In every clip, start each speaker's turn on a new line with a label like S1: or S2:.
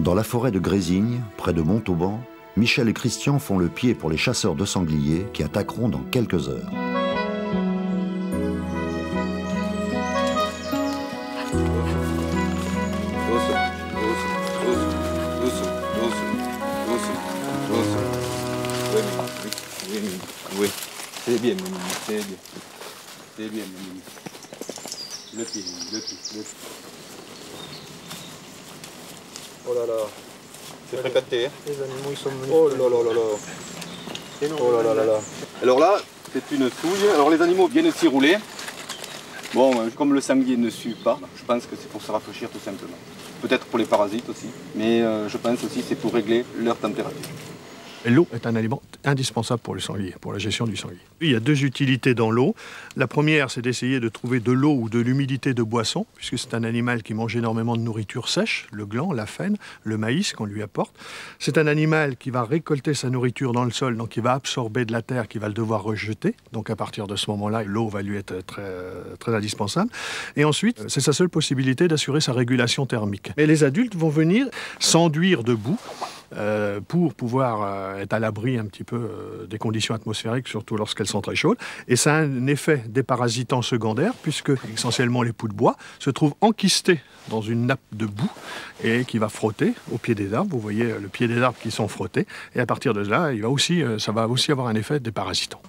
S1: Dans la forêt de Grésigne, près de Montauban, Michel et Christian font le pied pour les chasseurs de sangliers qui attaqueront dans quelques heures.
S2: Oui, c'est bien, c'est bien. C'est bien, le pied. Oh là là, c'est fréquenté. Hein.
S3: Les animaux, ils sont venus.
S2: Oh là là là là. Oh là là là là. Alors là, c'est une souille. Alors les animaux viennent s'y rouler. Bon, comme le sanglier ne sue pas, je pense que c'est pour se rafraîchir tout simplement. Peut-être pour les parasites aussi, mais je pense aussi que c'est pour régler leur température.
S4: L'eau est un aliment indispensable pour le sanglier, pour la gestion du sanglier. Il y a deux utilités dans l'eau. La première, c'est d'essayer de trouver de l'eau ou de l'humidité de boisson, puisque c'est un animal qui mange énormément de nourriture sèche, le gland, la faine, le maïs qu'on lui apporte. C'est un animal qui va récolter sa nourriture dans le sol, donc il va absorber de la terre qu'il va le devoir rejeter. Donc à partir de ce moment-là, l'eau va lui être très indispensable. Et ensuite, c'est sa seule possibilité d'assurer sa régulation thermique. Mais les adultes vont venir s'enduire de boue, pour pouvoir être à l'abri un petit peu des conditions atmosphériques, surtout lorsqu'elles sont très chaudes. Et ça a un effet déparasitant secondaire, puisque essentiellement les poux de bois se trouvent enquistés dans une nappe de boue et qui va frotter au pied des arbres. Vous voyez le pied des arbres qui sont frottés. Et à partir de là, ça va aussi avoir un effet déparasitant.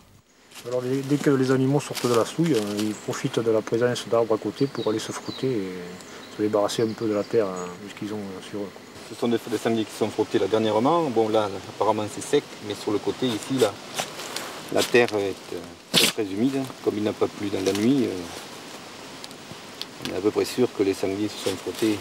S3: Alors dès que les animaux sortent de la souille, ils profitent de la présence d'arbres à côté pour aller se frotter et se débarrasser un peu de la terre qu'ils ont sur eux.
S2: Ce sont des sangliers qui sont frottés là dernièrement. Bon là, apparemment c'est sec, mais sur le côté ici, là, la terre est très humide. Comme il n'a pas plu dans la nuit, on est à peu près sûr que les sangliers se sont frottés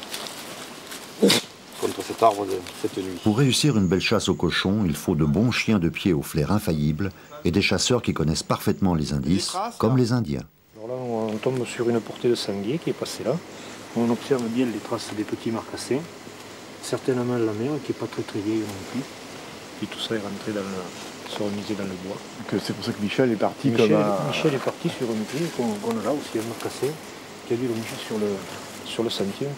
S2: contre cet arbre cette nuit.
S1: Pour réussir une belle chasse aux cochons, il faut de bons chiens de pied au flair infaillible et des chasseurs qui connaissent parfaitement les indices, comme les Indiens.
S3: Alors là, on tombe sur une portée de sanglier qui est passée là. On observe bien les traces des petits marcassins. Certainement la mer qui n'est pas très vieille non plus. Et tout ça est rentré se remiser dans le bois.
S5: C'est pour ça que Michel est parti
S3: Michel est parti sur une pied qu'on a là aussi, un marcassin, qui a dû le manger sur le sentier,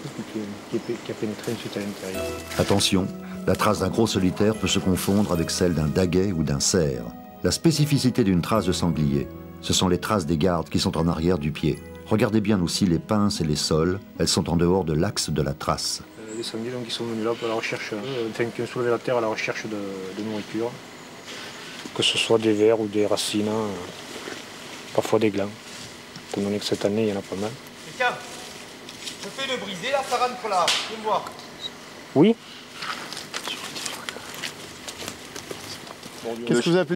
S3: qui a pénétré ensuite à l'intérieur.
S1: Attention, la trace d'un gros solitaire peut se confondre avec celle d'un daguet ou d'un cerf. La spécificité d'une trace de sanglier, ce sont les traces des gardes qui sont en arrière du pied. Regardez bien aussi les pinces et les soles, elles sont en dehors de l'axe de la trace.
S3: Les sangliers qui sont venus là pour la recherche, qui ont soulevé la terre à la recherche de nourriture, que ce soit des vers ou des racines, parfois des glands. Étant donné que cette année, il y en a pas mal.
S6: Tiens, je fais le briser, là, ça rentre là, viens voir.
S3: Oui.
S5: Qu'est-ce que vous appelez